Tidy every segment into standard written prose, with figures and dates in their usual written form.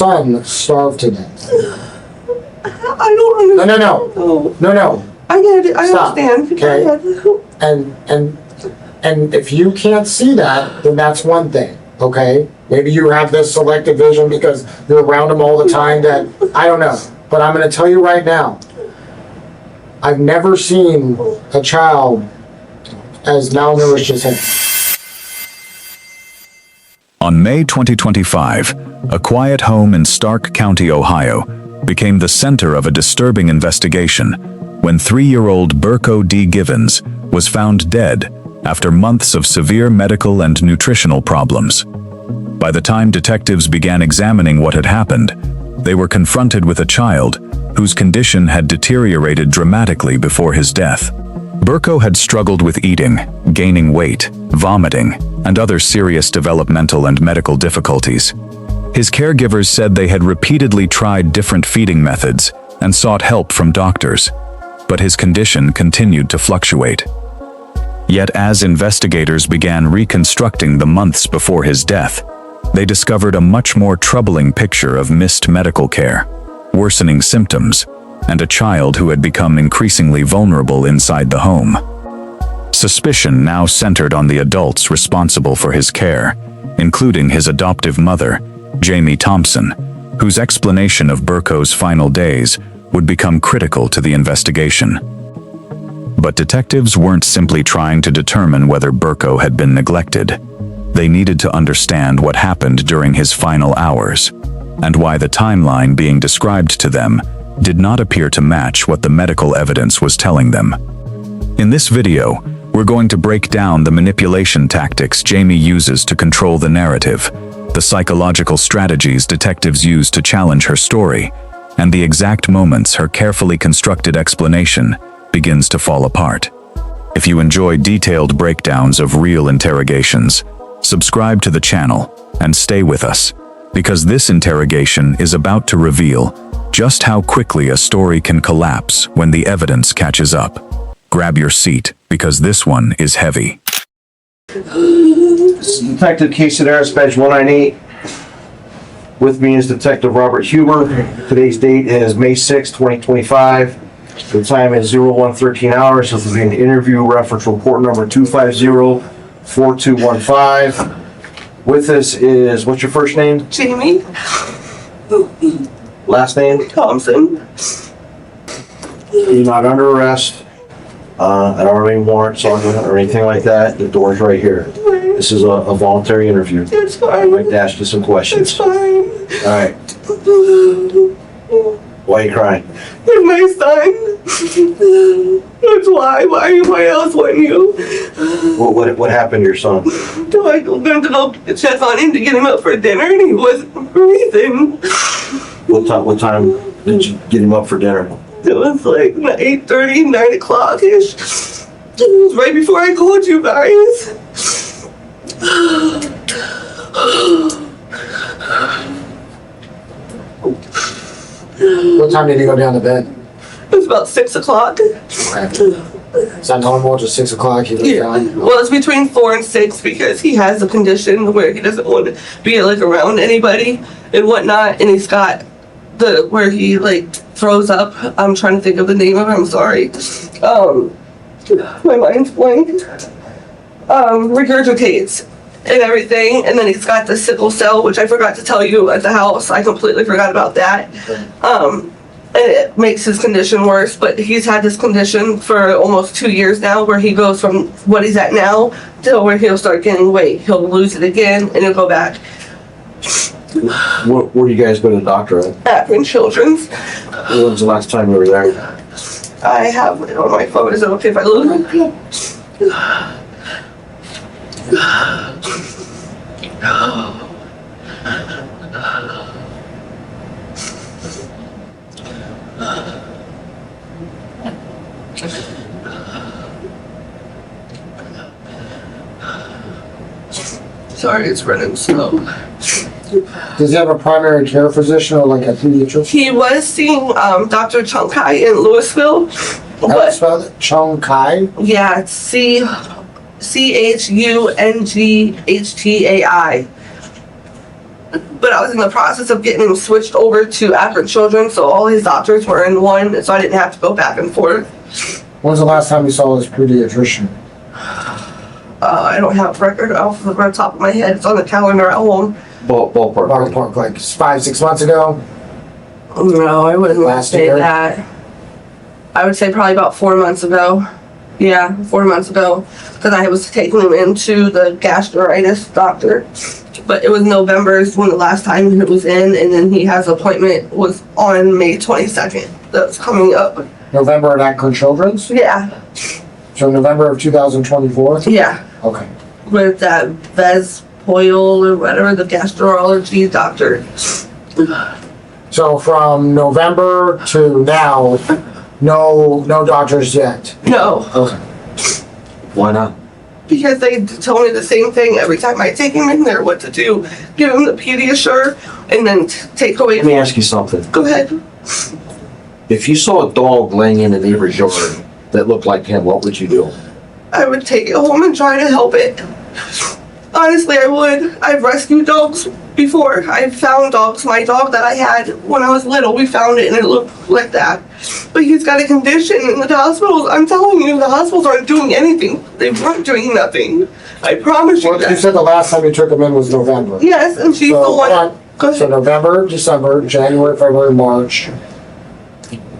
son starved to death? I don't understand. No. I get it. I Stop. understand. Okay. And if you can't see that, then that's one thing. Okay. Maybe you have this selective vision because you're around them all the time. That I don't know. But I'm going to tell you right now. I've never seen a child as malnourished as him. On May 2025, a quiet home in Stark County, Ohio, became the center of a disturbing investigation when 3-year-old Burko D. was found dead after months of severe medical and nutritional problems. By the time detectives began examining what had happened, they were confronted with a child whose condition had deteriorated dramatically before his death. Burko had struggled with eating, gaining weight, vomiting, and other serious developmental and medical difficulties. His caregivers said they had repeatedly tried different feeding methods and sought help from doctors, but his condition continued to fluctuate. Yet as investigators began reconstructing the months before his death, they discovered a much more troubling picture of missed medical care, worsening symptoms, and a child who had become increasingly vulnerable inside the home. Suspicion now centered on the adults responsible for his care, including his adoptive mother, Jamie Thompson, whose explanation of Burko's final days would become critical to the investigation. But detectives weren't simply trying to determine whether Burko had been neglected. They needed to understand what happened during his final hours, and why the timeline being described to them did not appear to match what the medical evidence was telling them. In this video, we're going to break down the manipulation tactics Jamie uses to control the narrative, the psychological strategies detectives use to challenge her story, and the exact moments her carefully constructed explanation begins to fall apart. If you enjoy detailed breakdowns of real interrogations, subscribe to the channel and stay with us, because this interrogation is about to reveal just how quickly a story can collapse when the evidence catches up. Grab your seat, because this one is heavy. This is Detective Case Arrest Badge 198. With me is Detective Robert Huber. Today's date is May 6, 2025. The time is 01:13 hours. This will be an interview reference report number 250-4215. With us is, what's your first name? Jamie Last name? Thompson. You're not under arrest. I don't have any warrants on you or anything like that. The door's right here. This is a voluntary interview. It's fine. I'd like to ask you some questions. It's fine. All right. Why are you crying? You're my son. That's why. Why else wouldn't you? What happened to your son? So I went to go check on him to get him up for dinner, and he wasn't breathing. What time did you get him up for dinner? It was like 8:30, 9 o'clock-ish. It was right before I called you guys. What time did he go down to bed? It was about 6 o'clock. Is that normal? Just 6 o'clock? He goes down? Well, it's between 4 and 6 because he has a condition where he doesn't want to be like around anybody and whatnot, and he's got where he like throws up. I'm trying to think of the name of it. I'm sorry. My mind's blank. Regurgitates and everything, and then he's got the sickle cell, which I forgot to tell you at the house. I completely forgot about that. And it makes his condition worse, but he's had this condition for almost 2 years now, where he goes from what he's at now to where he'll start gaining weight. He'll lose it again, and it'll go back. Where do you guys go to the doctor at? Akron Children's. When was the last time you were there? I have it on my phone. Is it okay if I lose it? Sorry, it's running slow. Does he have a primary care physician or like a pediatrician? He was seeing Dr. Chunkai in Louisville. How do you spell it? Chung Kai? Yeah, it's CHUNGHTAI. but I was in the process of getting him switched over to Akron Children, so all his doctors were in one, and so I didn't have to go back and forth. When was the last time you saw this pediatrician? I don't have a record off the top of my head. It's on the calendar at home. Ballpark. Ballpark, like 5-6 months ago? No, I wouldn't Last say year? that. I would say probably about 4 months ago. Yeah, 4 months ago, because I was taking him into the gastritis doctor. But it was November is when the last time it was in, and then he has an appointment was on May 22nd. That's coming up. November at Akron Children's? Yeah, So November of 2024? yeah. Okay. With that Vespoil or whatever, the gastrology doctor. So from November to now, no doctors yet? No, Okay. Why not? because they tell me the same thing every time I take him in there, what to do. Give him the Pediasure and then take away. Let me ask you something. Go ahead. If you saw a dog laying in the neighbor's yard that looked like him, what would you do? I would take it home and try to help it. Honestly, I would. I've rescued dogs before. I've found dogs. My dog that I had when I was little, we found it and it looked like that. But he's got a condition in the hospitals. I'm telling you, the hospitals aren't doing anything. They weren't doing nothing. I promise you Well, you that. said the last time you took him in was November. Yes, and she's the So, one. Go So ahead. November, December, January, February, March.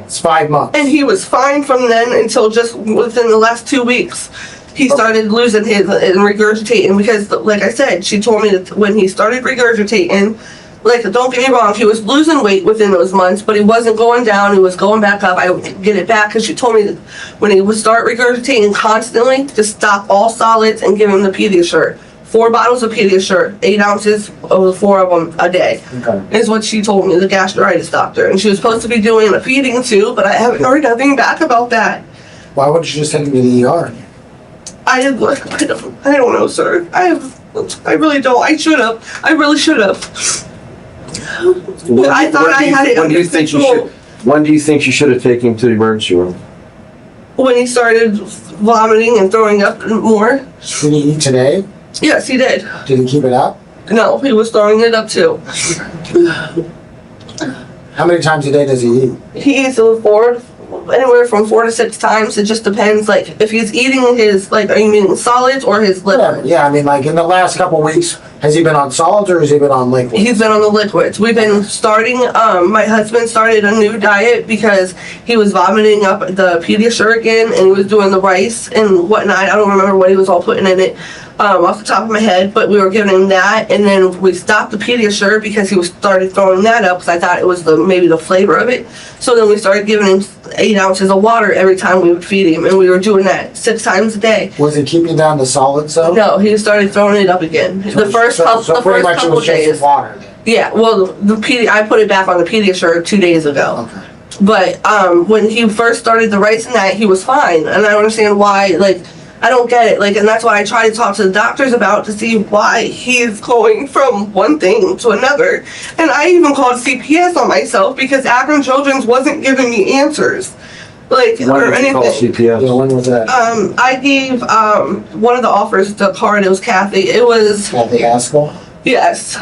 It's 5 months. And he was fine from then until just within the last 2 weeks. He started losing his and regurgitating because, like I said, she told me that when he started regurgitating, like, don't get me wrong, he was losing weight within those months, but he wasn't going down, he was going back up. I would get it back because she told me that when he would start regurgitating constantly, to stop all solids and give him the Pediasure. 4 bottles of Pediasure, 8 ounces of the 4 of them a day. Okay. Is what she told me, the gastritis doctor. And she was supposed to be doing a feeding too, but I haven't heard nothing back about that. Why wouldn't you just take him to the ER? I don't know, sir. I really don't. I should have. I really should have. I thought I had it When do you under think you control. should? When do you think you should have taken him to the emergency room? When he started vomiting and throwing up more. Did he eat today? Yes, he did. Did he keep it up? No, he was throwing it up too. How many times a day does he eat? He eats anywhere from 4 to 6 times. It just depends. Like, if he's eating his, like, are you meaning solids or his liquid? Yeah, I mean, like in the last couple weeks, has he been on solids or has he been on liquids? He's been on the liquids. We've been starting, my husband started a new diet because he was vomiting up the Pediasure again and he was doing the rice and whatnot. I don't remember what he was all putting in it off the top of my head, but we were giving him that and then we stopped the Pediasure because he started throwing that up because I thought it was maybe the flavor of it. So then we started giving him 8 ounces of water every time we would feed him and we were doing that 6 times a day. Was he keeping down the solids though? No, he started throwing it up again. The first pretty much it couple was just days. water then. Yeah, well, I put it back on the Pediasure 2 days ago. Okay. But when he first started the rice and that, he was fine. And I don't understand why, like, I don't get it. Like, and that's why I try to talk to the doctors about to see why he's going from one thing to another. And I even called CPS on myself because Akron Children's wasn't giving me answers. Like, When or did you call anything. CPS? Yeah, when was that? I gave one of the offers the card. It was Kathy. It was, Kathy Haskell? yes.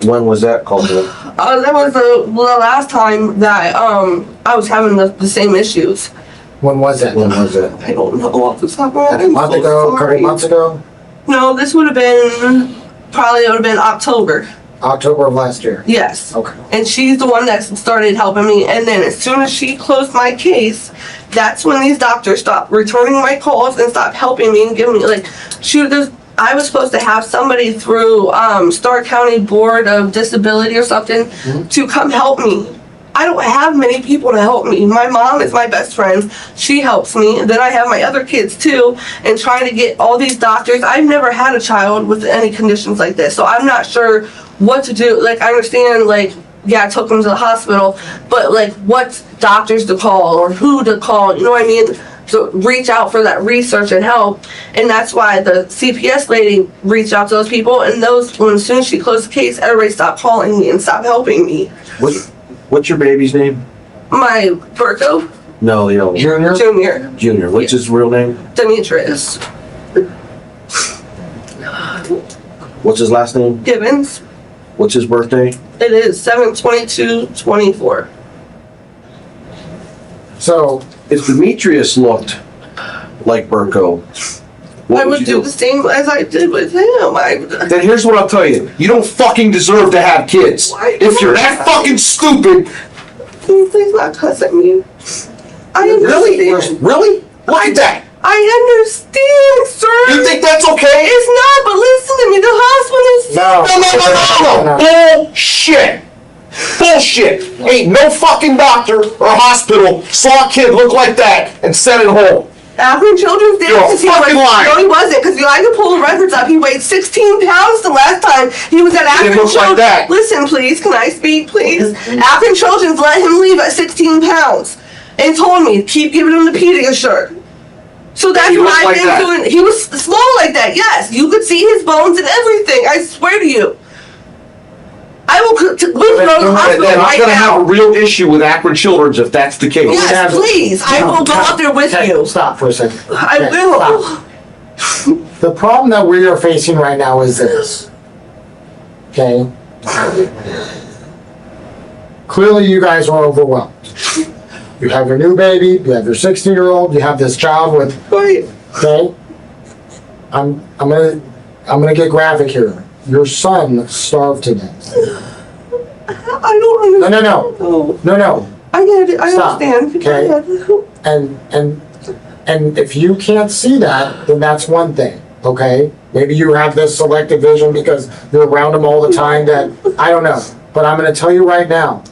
When was that called? That was the last time that I was having the same issues. When was that? When was it? I don't know off the top of my head. A I'm month so ago, a couple sorry. months ago? No, this would have been October. October of last year? Yes. Okay. And she's the one that started helping me. And then as soon as she closed my case, that's when these doctors stopped returning my calls and stopped helping me and giving me, like, I was supposed to have somebody through Stark County Board of Disability or something to come help me. I don't have many people to help me. My mom is my best friend. She helps me. And then I have my other kids too. And trying to get all these doctors. I've never had a child with any conditions like this. So I'm not sure what to do. Like, I understand, like, yeah, I took them to the hospital. But, like, what doctors to call or who to call. You know what I mean? So reach out for that research and help. And that's why the CPS lady reached out to those people. And as soon as she closed the case, everybody stopped calling me and stopped helping me. What's your baby's name? My Burko No, the other one. Junior? Junior, Junior. What's his real name? Demetrius What's his last name? Gibbons. What's his birthday? It is 7/22/24. So, If Demetrius looked like Burko, what I would you do the same as I did with him. Then here's what I'll tell you. You don't fucking deserve to have kids. Why? If you're that fucking stupid. Can you please not cuss at me? I Really? understand. Really? Look at that. I understand, sir. You think that's okay? It's not, but listen to me. The hospital is... no. No. Bullshit. Bullshit. Ain't no fucking doctor or hospital saw a kid look like that and sent it home. African Children's Day. You're a because he fucking weighed- liar. No, he wasn't, because I can pull the records up. He weighed 16 pounds the last time he was at African look like that. Listen, please. Can I speak, please? African Children's let him leave at 16 pounds and told me, keep giving him the Pediasure. So that's He what looked I've like been that. doing. He was small like that, yes. You could see his bones and everything. I swear to you. I will go to the hospital Then I'm right gonna have a now. real issue with Akron Children's if that's the case. Yes, please. I will go up there with okay, you. stop for a second. I Okay, will. stop. The problem that we are facing right now is this. Okay? Clearly you guys are overwhelmed. You have your new baby, you have your 16-year-old, you have this child with, Right. okay? I'm gonna get graphic here. Your son starved to death. I don't No, understand. no. I get it. I Stop. understand. Okay. Go ahead. And if you can't see that, then that's one thing, okay? Maybe you have this selective vision because you're around him all the time that, I don't know. But I'm gonna tell you right now,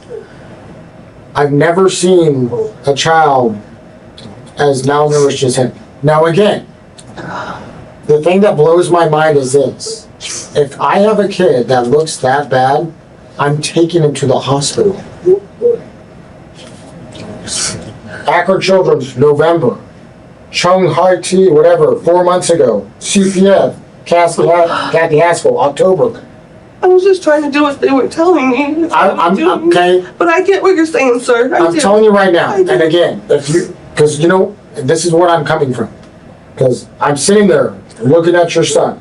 I've never seen a child as malnourished as him. Now again, the thing that blows my mind is this. If I have a kid that looks that bad, I'm taking him to the hospital. Akron Children's, November. Chung Hai T, whatever, 4 months ago. CPF, Kathy Haskell, October. I was just trying to do what they were telling me. That's what I'm doing. okay. But I get what you're saying, sir. I'm do. telling you right now, I do. and again, because you know, this is where I'm coming from. Because I'm sitting there looking at your son,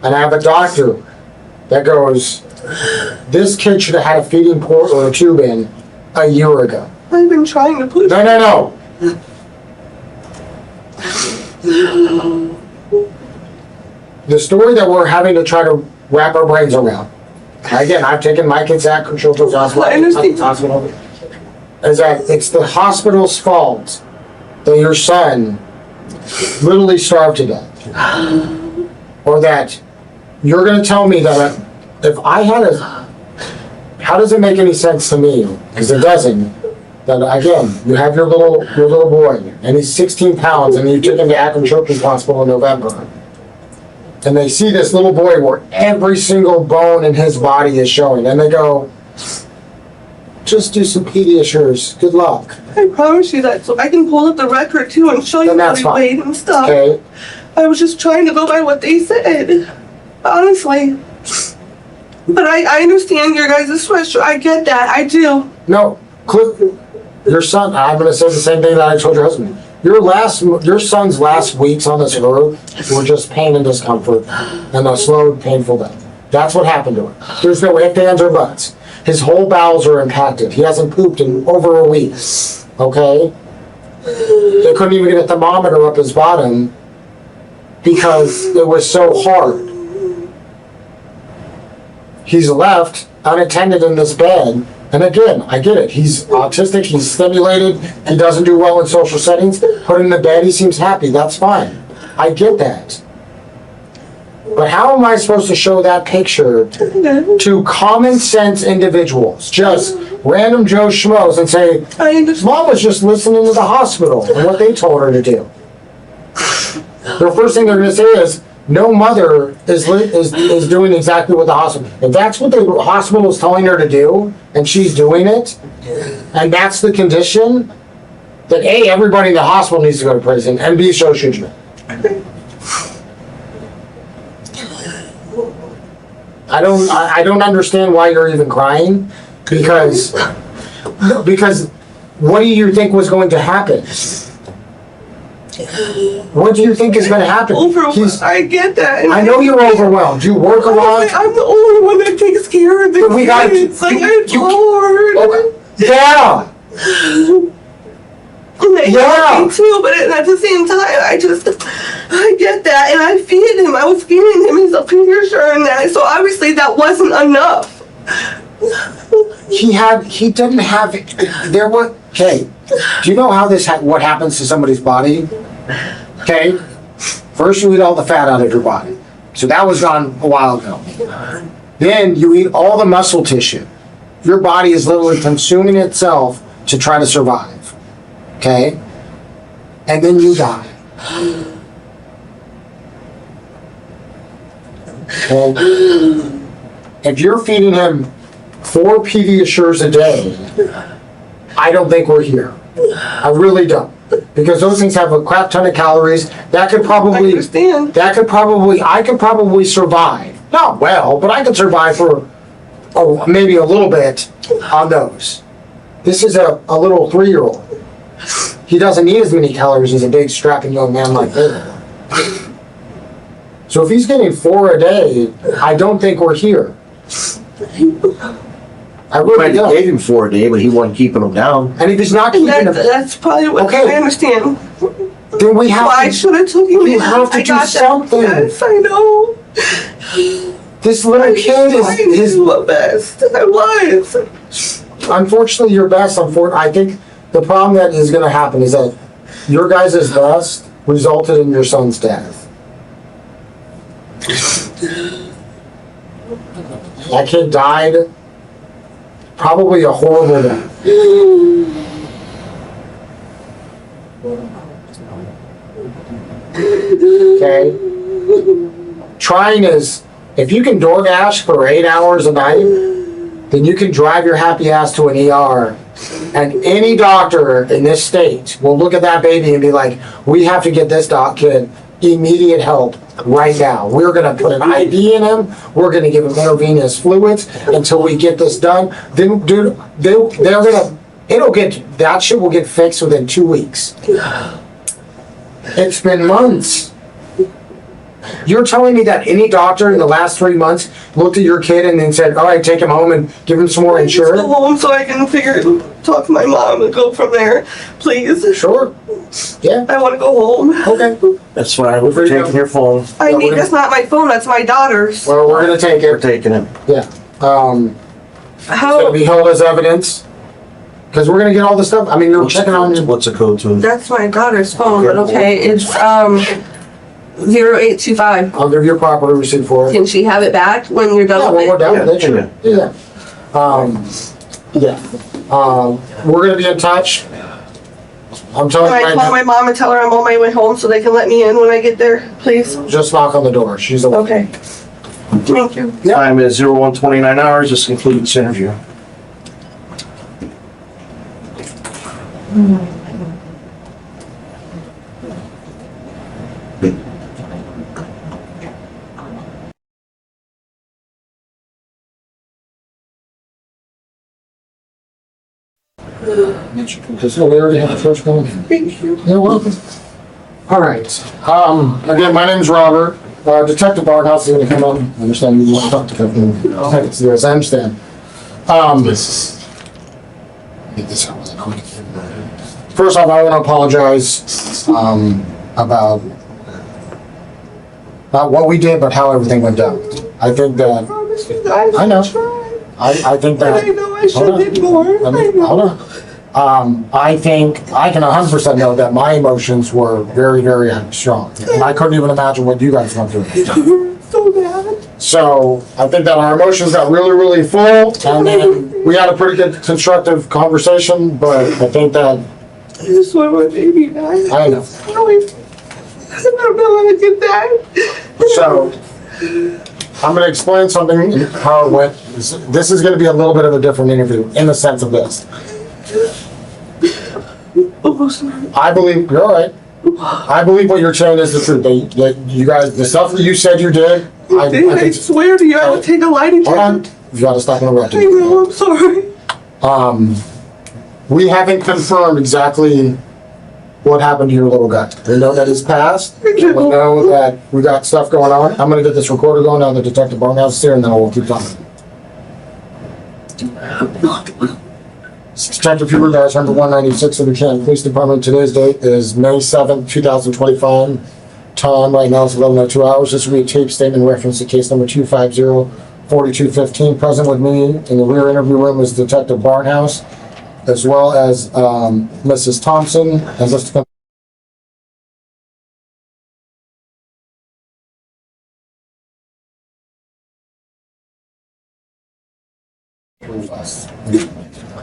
and I have a doctor that goes, this kid should have had a feeding port or a tube in a year ago. I've been trying to push. No. The story that we're having to try to wrap our brains around. Again, I've taken my kids to Akron Children's I understand. Hospital. Is that it's the hospital's fault that your son literally starved to death. Or that you're going to tell me that if I had a... How does it make any sense to me? Because it doesn't. That again, you have your little boy, and he's 16 pounds, and you took him to Akron Children's Hospital in November. And they see this little boy where every single bone in his body is showing, and they go, just do some Pediasures, good luck. I promise you that. So I can pull up the record too and show you Then how that's he fine. weighed and stuff. Okay? I was just trying to go by what they said. Honestly. But I understand your guys' sweatshirt. I get that. I do. No, your son, I'm gonna say the same thing that I told your husband. Your son's last weeks on this earth were just pain and discomfort and a slow, painful death. That's what happened to him. There's no ifs, ands, or buts. His whole bowels are impacted. He hasn't pooped in over a week, okay? They couldn't even get a thermometer up his bottom because it was so hard. He's left unattended in this bed. And again, I get it. He's autistic, he's stimulated, he doesn't do well in social settings. Put him in the bed, he seems happy, that's fine. I get that. But how am I supposed to show that picture to common sense individuals? Just random Joe Schmoes and say, I understand. Mom was just listening to the hospital and what they told her to do. The first thing they're gonna say is, no mother is doing exactly what the hospital. If that's what the hospital is telling her to do, and she's doing it, and that's the condition, then A, everybody in the hospital needs to go to prison, and B, so should you. I don't understand why you're even crying, because what do you think was going to happen? What do you think is gonna happen? I get that. I know you're overwhelmed. You work a lot. I'm the only one that takes care of the But we gotta- kids. Like, it's you- hard. Okay. Yeah. And they Yeah. help me too, but at the same time, I get that, and I feed him. I was feeding him his Pediasure and that, so obviously that wasn't enough. He didn't have, there were, okay, do you know how what happens to somebody's body? Okay, first you eat all the fat out of your body. So that was gone a while ago. Then you eat all the muscle tissue. Your body is literally consuming itself to try to survive. Okay? And then you die. And if you're feeding him 4 Pediasures a day, I don't think we're here. I really don't. Because those things have a crap ton of calories. I could probably survive. Not well, but I could survive for maybe a little bit on those. This is a little 3-year-old. He doesn't need as many calories as a big strapping young man like this. So if he's getting 4 a day, I don't think we're here. I really Gave don't. him 4 a day, but he wasn't keeping them down. And if he's not keeping them, That's probably what Okay. I understand. then we So have I to, should have took him. you have to I do got that. something. Yes, I know. this little kid I did is my best. I was. unfortunately your best. I think the problem that is going to happen is that your guys' best resulted in your son's death. That kid died probably a horrible death. Okay? Trying is, if you can DoorDash for 8 hours a night, then you can drive your happy ass to an ER. And any doctor in this state will look at that baby and be like, we have to get this kid immediate help right now. We're gonna put an IV in him. We're gonna give him intravenous fluids until we get this done. Then, dude, that shit will get fixed within 2 weeks. It's been months. You're telling me that any doctor in the last 3 months looked at your kid and then said, all right, take him home and give him some more Just insurance? go home so I can talk to my mom and go from there, please. Sure. Yeah. I want to go home. Okay. That's fine. We're taking your phone. That's not my phone. That's my daughter's. Well, we're gonna take We're it. taking it. Yeah. It's gonna How? be held as evidence. Because we're gonna get all the stuff. I mean, you're checking on your. What's the code to it? That's my daughter's phone, but okay, it's 0825. I'll give you a property receipt for it. Can she have it back when you're Yeah, done when we're with it? done with it, sure. Yeah. Yeah. We're gonna be in touch. I'm telling Can you I right call my now, mom and tell her I'm on my way home so they can let me in when I get there, please? just knock on the door. She's away. Okay. Thank you. Yeah. Time is 01:29 hours. This concludes this interview. So we already have the first one. Thank you. You're welcome. All right. Again, my name's Robert. Detective Barnhouse is going to come up. I understand you want to talk to Detective. Yes, I understand. Get this out really quick. First off, I want to apologize about not what we did, but how everything went down. I think that I know. I think that. I know I should have more. Hold on. I think I can 100% know that my emotions were very, very strong. And I couldn't even imagine what you guys went through. So bad. So I think that our emotions got really, really full. And then we had a pretty good constructive conversation, but I think that, I just want my baby back. I know. I don't know how to get that. So I'm going to explain something, how it went. This is going to be a little bit of a different interview in the sense of this. I believe, you're all right. I believe what you're saying is the truth. That you guys, the stuff that you said you did, I I think, swear to you, I would take a lie hold on, detector. you gotta stop interrupting. I know, I'm sorry. We haven't confirmed exactly what happened to your little guy. We know that he's passed. We know that we got stuff going on. I'm gonna get this recorder going now, the Detective Barnhouse is here, and then we'll keep talking. Detective Huber, guys, number 196 of the Canton Police Department. Today's date is May 7th, 2025. Time right now is 11:02 hours. This will be a tape statement in reference to case number 250-4215. Present with me in the rear interview room is Detective Barnhouse, as well as Mrs. Thompson, and Mr.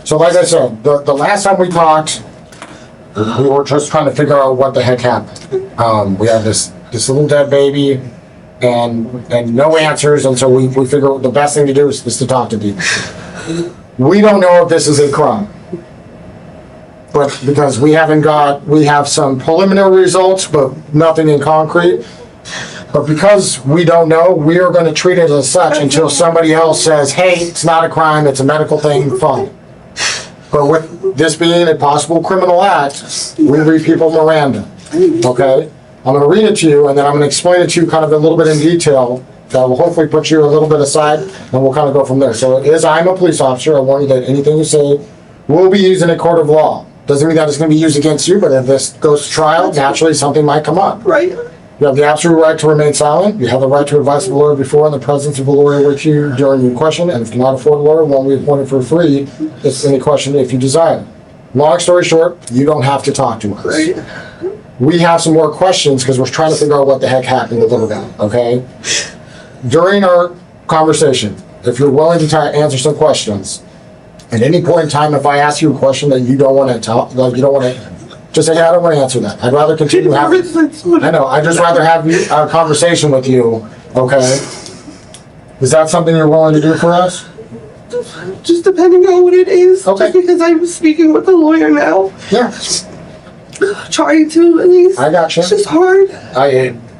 So like I said, the last time we talked, we were just trying to figure out what the heck happened. We have this little dead baby and no answers, and so we figure the best thing to do is to talk to people. We don't know if this is a crime, but because we have some preliminary results, but nothing in concrete. But because we don't know, we are going to treat it as such until somebody else says, hey, it's not a crime, it's a medical thing, fine. But with this being a possible criminal act, we read people Miranda, okay? I'm going to read it to you, and then I'm going to explain it to you kind of a little bit in detail. That will hopefully put you a little bit aside, and we'll kind of go from there. So I'm a police officer. I warn you that anything you say will be used in a court of law. Doesn't mean that it's going to be used against you, but if this goes to trial, naturally something might come up. Right. You have the absolute right to remain silent. You have the right to advise the lawyer before in the presence of a lawyer with you during your question. And if you cannot afford a lawyer, one will be appointed for free. It's any question if you desire. Long story short, you don't have to talk to us. Right. We have some more questions because we're trying to figure out what the heck happened to the little guy, okay? During our conversation, if you're willing to answer some questions, at any point in time, if I ask you a question that you don't want to talk, like you don't want to, just say, yeah, I don't want to answer that. I'd rather continue having, I know, I'd just rather have a conversation with you, okay? Is that something you're willing to do for us? Just depending on what it is. Okay. Just because I'm speaking with a lawyer now. Yeah, Trying to, at least. I got you. It's just hard.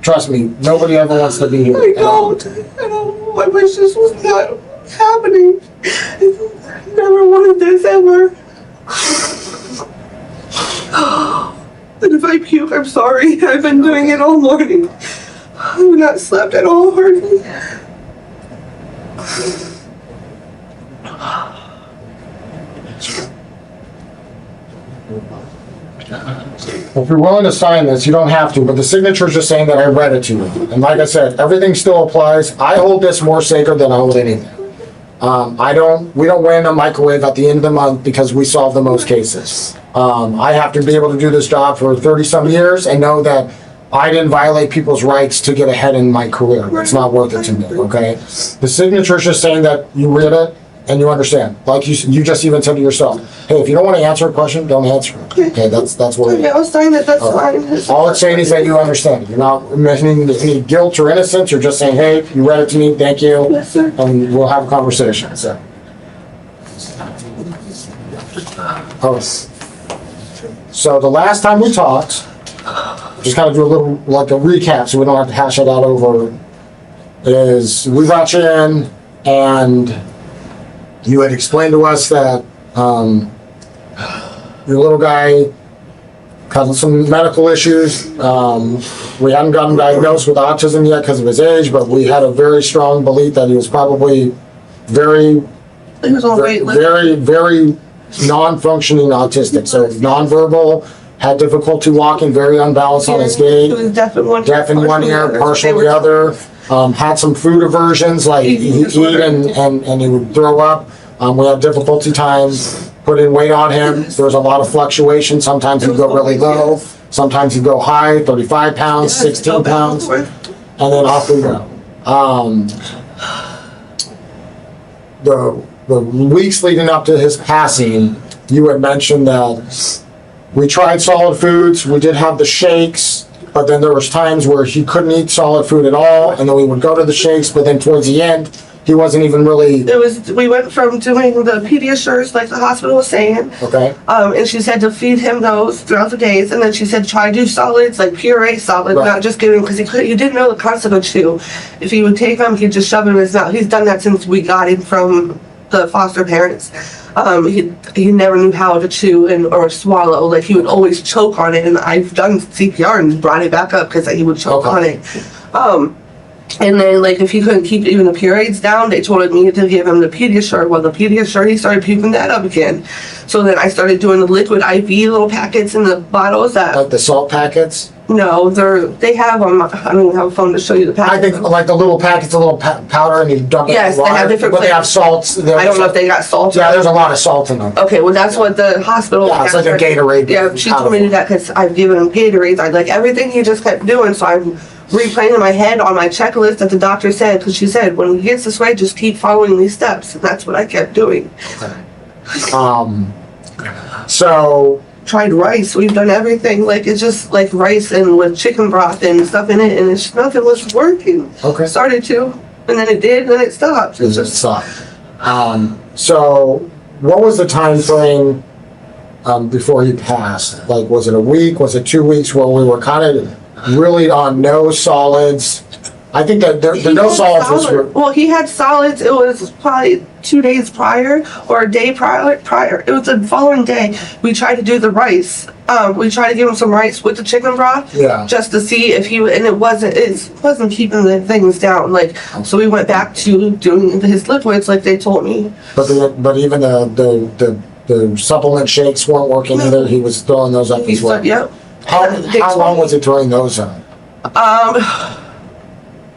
Trust me, nobody ever wants to be here. I don't. I wish this was not happening. I never wanted this ever. And if I puke, I'm sorry. I've been doing it all morning. I've not slept at all, hardly. If you're willing to sign this, you don't have to, but the signature is just saying that I read it to you. And like I said, everything still applies. I hold this more sacred than I hold anything. We don't weigh in a microwave at the end of the month because we solve the most cases. I have to be able to do this job for 30-some years and know that I didn't violate people's rights to get ahead in my career. It's not worth it to me, okay? The signature is just saying that you read it and you understand. Like you just even said to yourself, hey, if you don't want to answer a question, don't answer it. Okay, that's what it Yeah, is. I'll sign it. That's fine. All it's saying is that you understand. You're not mentioning any guilt or innocence. You're just saying, hey, you read it to me, thank you. Yes, sir. And we'll have a conversation, so. So the last time we talked, just kind of do a little, like a recap so we don't have to hash it out over, is we brought you in and you had explained to us that your little guy had some medical issues. We hadn't gotten diagnosed with autism yet because of his age, but we had a very strong belief that he was probably He was on wait list. very non-functioning autistic. So nonverbal, had difficulty walking, very unbalanced on his He gait, was deaf in one ear, partial in the other. Had some food aversions, like he'd eat and he would throw up. We had difficulty times putting weight on him. There was a lot of fluctuation. Sometimes he'd go really low, sometimes he'd go high, 35 pounds, 16 pounds, and then off we go. The weeks leading up to his passing, you had mentioned that we tried solid foods, we did have the shakes, but then there was times where he couldn't eat solid food at all, and then we would go to the shakes, but then towards the end, he wasn't even really, We went from doing the Pediasures, like the hospital was saying, okay? and she said to feed him those throughout the days, and then she said try to do solids, like puree solids, Right. not just give him, because he didn't know the consequence too. If he would take them, he'd just shove them in his mouth. He's done that since we got him from the foster parents. He never knew how to chew or swallow. Like he would always choke on it, and I've done CPR and brought it back up because he would choke on it. And then, like, if he couldn't keep even the periods down, they told me to give him the Pediasure. Well, the Pediasure, he started puking that up again. So then I started doing the liquid IV little packets in the bottles that... Like the salt packets? No, they have them. I don't even have a phone to show you the packets. I think like the little packets, a little powder, and you dump it in Yes, the they water. have different But they have flavors. salts. I don't know if they got salt. Yeah, there's a lot of salt in them. Okay, well, that's what the hospital... Yeah, it's like a Gatorade. Yeah, she told me to do that because I've given him Gatorades. I like everything he just kept doing, so I'm replaying in my head on my checklist that the doctor said, because she said, when he gets this way, just keep following these steps. And that's what I kept doing. So... Tried rice. We've done everything. Like, it's just like rice and with chicken broth and stuff in it, and it's just nothing was working. Okay. Started to, and then it did, and then it stopped. It's just... So, what was the time frame before he passed? Like, was it a week? Was it 2 weeks where we were kind of really on no solids? I think that the no solids was... Well, he had solids. It was probably 2 days prior or a day prior. It was the following day. We tried to do the rice. We tried to give him some rice with the chicken broth. Yeah. Just to see if he... And it wasn't keeping the things down. Like, so we went back to doing his liquids like they told me. But even the supplement shakes weren't working either. He was throwing those up as well. Yep. How long was it throwing those up?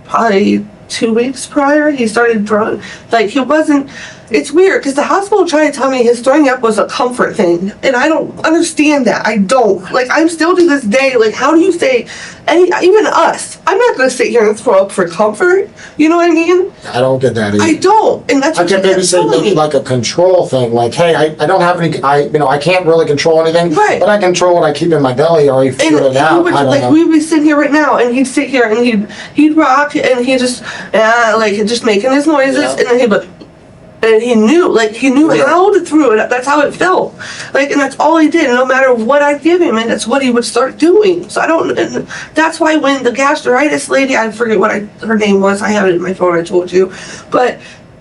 Probably 2 weeks prior, he started throwing, like, he wasn't, it's weird, because the hospital tried to tell me his throwing up was a comfort thing, and I don't understand that. I don't. Like, I'm still to this day, like, how do you say, even us, I'm not going to sit here and throw up for comfort, you know what I mean? I don't get that either. I don't, and that's I what can maybe say maybe like a control thing, like, hey, I don't have any, I can't really control anything, Right. but I control what I keep in my belly or I feel it And out. he would, I don't like, know. we'd be sitting here right now, and he'd sit here, and he'd rock, and he'd just, like, just making his noises, Yeah. and then he'd be, and he knew how to throw it up. That's how it felt. Like, and that's all he did. And no matter what I'd give him, and that's what he would start doing. So and that's why when the gastritis lady, I forget what her name was. I have it in my phone. I told you, but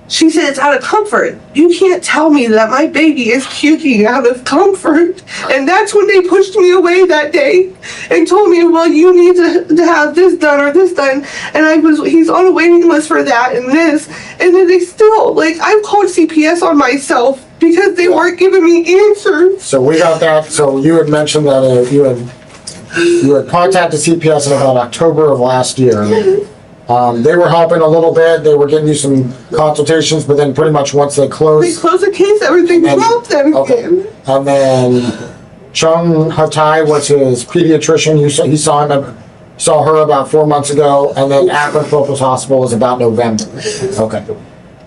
she said it's out of comfort. You can't tell me that my baby is puking out of comfort. And that's when they pushed me away that day and told me, well, you need to have this done or this done. And he's on a waiting list for that and this. And then they still, like, I've called CPS on myself because they weren't giving me answers. So we got that. So you had mentioned that you had contacted CPS in about October of last year. They were helping a little bit. They were getting you some consultations, but then pretty much once they closed... They closed the case, everything dropped them again. And then Chung Hatai was his pediatrician. He saw her about 4 months ago, and then Akron Focus Hospital was about November. Okay.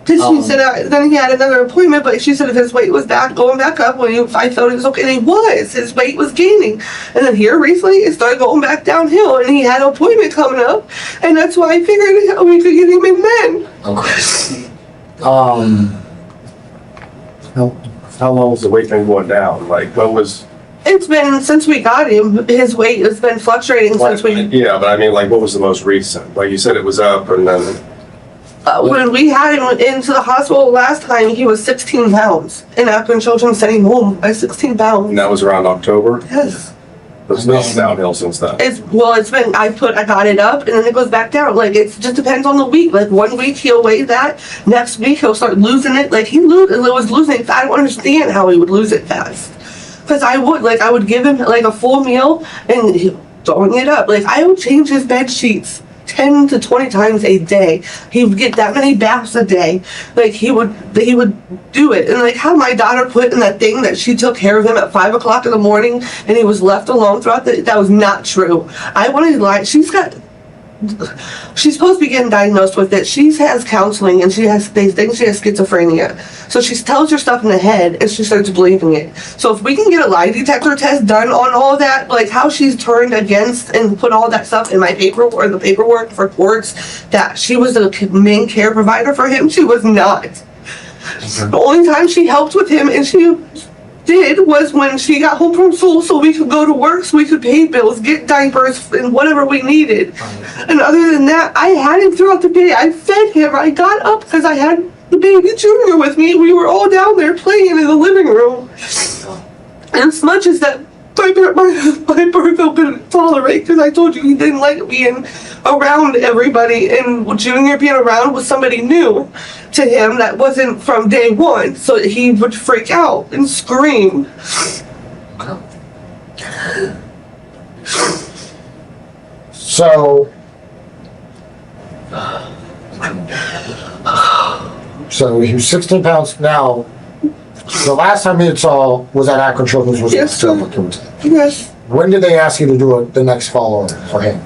Because she said then he had another appointment, but she said if his weight was going back up, I felt it was okay. And he was. His weight was gaining. And then here recently, it started going back downhill, and he had an appointment coming up, and that's why I figured we could get him in then. Okay. How long has the weight been going down? Like, what was... It's been, since we got him, his weight has been fluctuating since we... Yeah, but I mean, like, what was the most recent? Like, you said it was up, and then... when we had him into the hospital last time, he was 16 pounds. And Akron Children sent him home by 16 pounds. And that was around October? Yes. It's been downhill since then. It's been, I got it up and then it goes back down. Like, it just depends on the week. Like, 1 week he'll weigh that, next week he'll start losing it. Like, he was losing it. I don't understand how he would lose it fast. Because I would give him like a full meal and throwing it up. Like, I would change his bed sheets 10 to 20 times a day. He would get that many baths a day. Like, he would do it. And like how my daughter put in that thing that she took care of him at 5 o'clock in the morning and he was left alone throughout that was not true. I wanted to lie. She's supposed to be getting diagnosed with it. She has counseling and they think she has schizophrenia. So she tells her stuff in the head and she starts believing it. So if we can get a lie detector test done on all that, like how she's turned against and put all that stuff in my paperwork or the paperwork for courts that she was the main care provider for him, she was not. The only time she helped with him and she did was when she got home from school so we could go to work, so we could pay bills, get diapers, and whatever we needed. And other than that, I had him throughout the day. I fed him. I got up because I had the baby Junior with me. We were all down there playing in the living room. And as much as that my Burko couldn't tolerate, because I told you he didn't like being around everybody, and Junior being around was somebody new to him that wasn't from day one, so he would freak out and scream. So he was 16 pounds now. The last time he saw was at Akron Children's was Yes, sir. Yes. When did they ask you to do the next follow-up for him?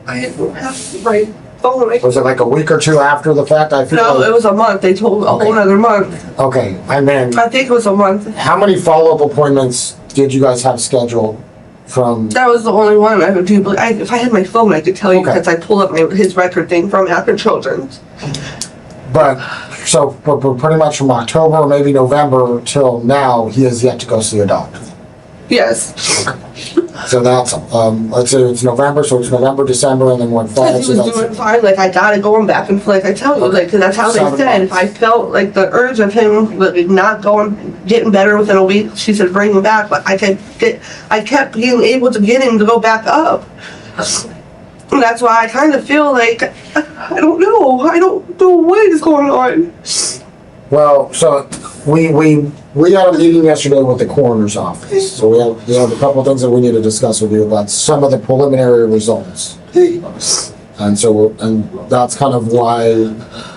I didn't have the right phone. Was it like a week or two after the fact? I feel No, like, it was a month. They told a whole other month. okay, and then I think it was a month. how many follow-up appointments did you guys have scheduled from? That was the only one I would do. But if I had my phone, I could tell you Okay. because I pulled up his record thing from Akron Children's. But pretty much from October or maybe November till now, he has yet to go see a doctor. Yes. So that's let's say it's November, so it's November, December, and then one fall. Because So he was that's doing fine. Like, I got it going back and forth. Like I tell you, like, 'cause that's how they 7 said. If months. I felt like the urge of him like, not getting better within a week, she said bring him back. But I kept being able to get him to go back up. And that's why I kind of feel like I don't know what is going on. well, so we had a meeting yesterday with the coroner's office. So we have a couple of things that we need to discuss with you about some of the preliminary results. And so and that's kind of why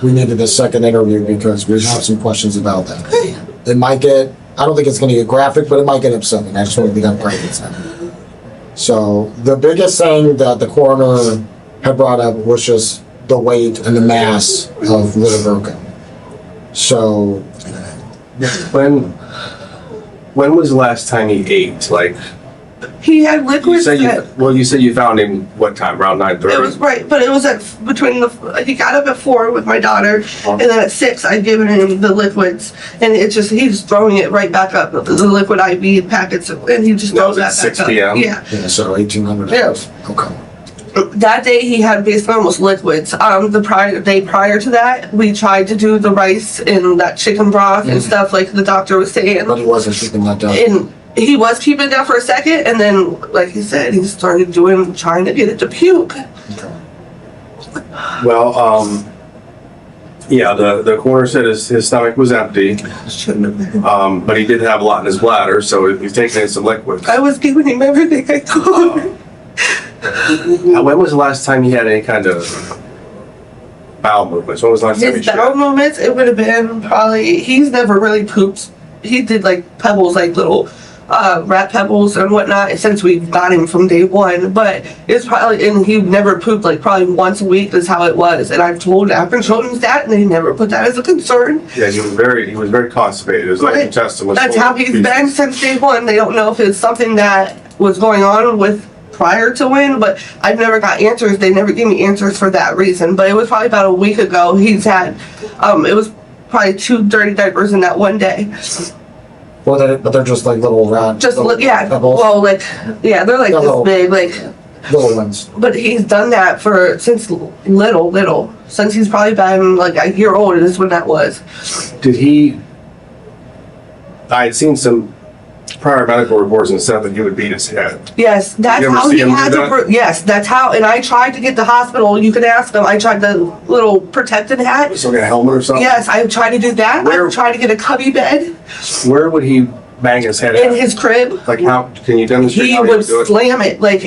we needed this second interview, because we have some questions about that. It might get, I don't think it's going to get graphic, but it might get upsetting. I just want to be upfront with that. So the biggest thing that the coroner had brought up was just the weight and the mass of little Burko. So When was the last time he ate? Like, He had you liquids. said you said you found him, what time, around It was 9:30? right, but it was at he got up at 4 with my daughter, and then at 6 I'd given him the liquids, and he's throwing it right back up, the liquid IV packets, and he just That throws was at that 6 back up. p.m.? Yeah. yeah, so 1,800 Yeah. hours. Okay. That day he had basically almost liquids. The day prior to that, we tried to do the rice and that chicken broth and stuff like the doctor was saying. But he wasn't keeping that down. And he was keeping it down for a second, and then, like he said, he started trying to get it to puke. Well, yeah, the coroner said his stomach was empty, Shouldn't have been. but he did have a lot in his bladder, so he's taking in some liquids. I was giving him everything I could. When was the last time he had any kind of bowel movements? When was the last time he His shit? bowel movements, it would have been probably, he's never really pooped. He did like pebbles, like little rat pebbles and whatnot since we've got him from day one. But it's probably, and he never pooped like probably once a week is how it was. And I've told Akron Children's that, and they never put that as a concern. Yeah, he was very constipated. His like Right. intestine was That's full how of he's feces. been since day one. They don't know if it's something that was going on with prior to when, but I've never got answers. They never gave me answers for that reason. But it was probably about a week ago. He's had, it was probably 2 dirty diapers in that one day. Well, but they're just like little rat. Just little yeah, pebbles, well, like yeah, they're like Little. this big, like. little ones. But he's done that since little, since he's probably been like a year old. Is when that was. Did he? I had seen some prior medical reports and stuff that he would beat his head. Yes, that's You ever how see he him do had to. that? Yes, that's how. And I tried to get the hospital. You can ask them. I tried the little protected hat. So like a helmet or something. Yes, I tried to do that. Where- I tried to get a cubby bed Where would he bang his head in at? his crib. Like how? Can you demonstrate He how would do it? slam it like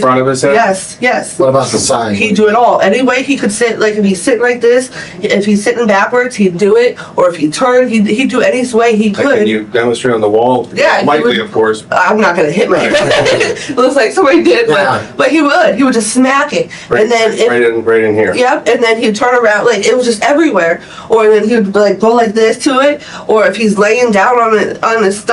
front of his head? Yes. What about the side? He'd do it all. Any way he could sit, like if he's sitting like this, if he's sitting backwards, he'd do it. Or if he turned, he'd do any way he Like, could. can you demonstrate on the wall? Yeah, he Likely, would- of course. I'm not gonna hit my it looks like somebody did, Yeah. but he would just smack it. Right, And then right in here. yep, and then he'd turn around, like it was just everywhere. Or then he would like go like this to it, or if he's laying down on his stomach,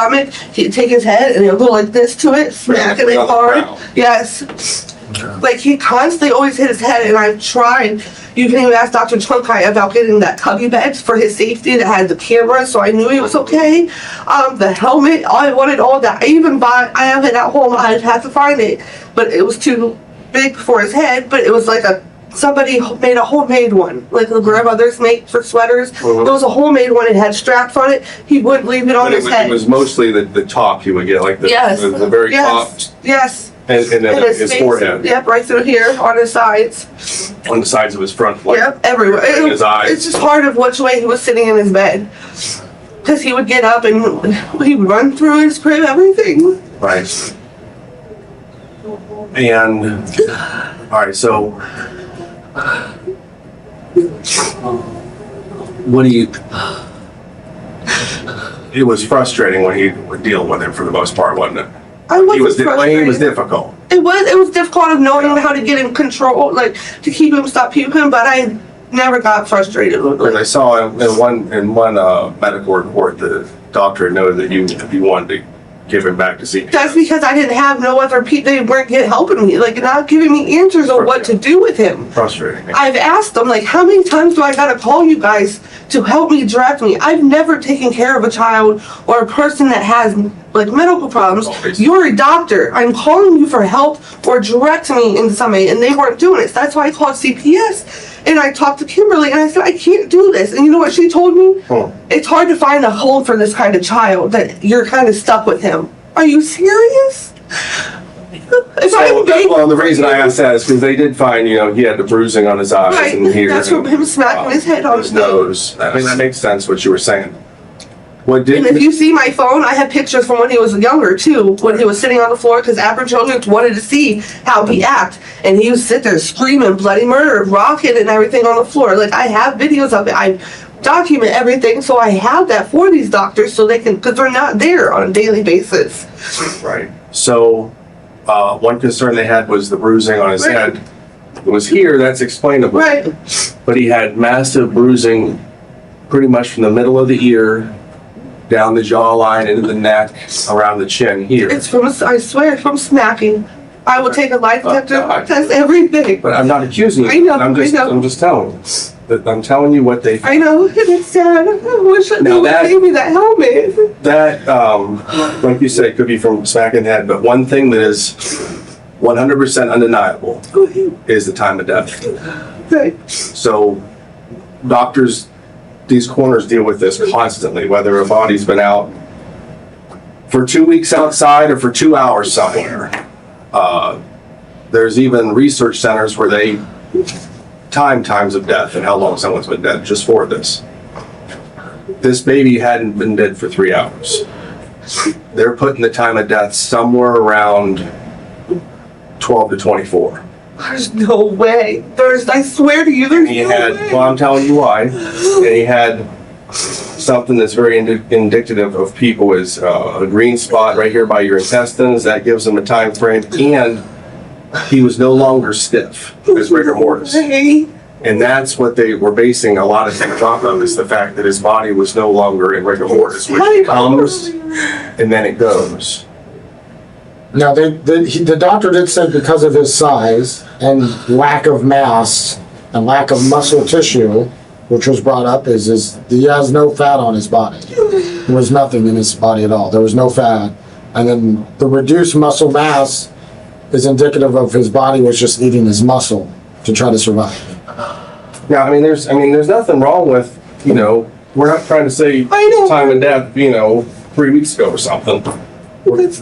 he'd take his head and he'll go like this to it, smacking Right it on the hard. ground. Yes. Like he constantly always hit his head, and I've tried. You can even ask Dr. Chunkai about getting that cubby bed for his safety that had the camera, so I knew he was okay. The helmet, I wanted all that. I have it at home. I'd have to find it, but it was too big for his head. But it was like a somebody made a homemade one, like the grandmothers make for sweaters. Mhm. It was a homemade one. It had straps on it. He wouldn't leave it on But his head. it was mostly the top you would get, like Yes. the very top Yes. Yes. and then And his face- forehead Yep, right through here on his sides. on the sides of his front. Like, Yep, everywhere. in his eyes. It's just part of which way he was sitting in his bed. Because he would get up and he would run through his crib, everything. Right. And, all right, so what do you, it was frustrating when he would deal with him for the most part, wasn't it? I He wasn't was frustrated. difficult. It was difficult of knowing how to get in control, like to keep him, stop puking, but I never got frustrated with Because I it. saw in one medical report, the doctor noted that if you wanted to give him back to see. That's because I didn't have no other people, they weren't helping me, like not giving me answers on what to do with him. Frustrating. I've asked them, like, how many times do I gotta call you guys to help me, direct me? I've never taken care of a child or a person that has, like, medical problems. Always. You're a doctor. I'm calling you for help or direct me into somebody, and they weren't doing it. So that's why I called CPS, and I talked to Kimberly, and I said, I can't do this. And you know what she told me? It's hard to find a home for this kind of child, that you're kind of stuck with him. Are you serious? If I'm begging Well, the for reason you- I asked that is because they did find, he had the bruising on his eyes Right, and here. that's from him smacking his head on his the- nose. I mean, that makes sense what you were saying. What And if did, you see my phone, I have pictures from when he was younger too, when he was sitting on the floor, because African children wanted to see how he act, and he would sit there screaming bloody murder, rocking and everything on the floor. Like, I have videos of it. I document everything, so I have that for these doctors, so they can, because they're not there on a daily basis. right. So, one concern they had was the bruising on his Right. head. It was here, that's explainable. Right. But he had massive bruising pretty much from the middle of the ear down the jawline into the neck, around the chin here. It's from, I swear, from smacking. I will take a lie detector I- test everything. But I'm not accusing you. I know, I'm just, I know. I'm just telling you. I'm telling you what they. I know, and it's sad. I wish they Now would that- give me that helmet. That, like you said, could be from smacking the head, but one thing that is 100% undeniable is the time of death. Okay. So doctors, these coroners deal with this constantly, whether a body's been out for 2 weeks outside or for 2 hours somewhere. There's even research centers where they times of death and how long someone's been dead just for this. This baby hadn't been dead for 3 hours. They're putting the time of death somewhere around 12 to 24. There's no way. I swear to you, there's He no had, way. well, I'm telling you why, and he had something that's very indicative of people is a green spot right here by your intestines. That gives him a time frame, and he was no longer stiff as rigor mortis. Hey, And that's what they were basing a lot of things off of, is the fact that his body was no longer in rigor mortis, which comes and then it goes. Now, the doctor did say because of his size and lack of mass and lack of muscle tissue, which was brought up, is he has no fat on his body. There was nothing in his body at all. There was no fat. And then the reduced muscle mass is indicative of his body was just eating his muscle to try to survive. Now, I mean, there's nothing wrong with, we're not trying to say I know. time of death, 3 weeks ago or something.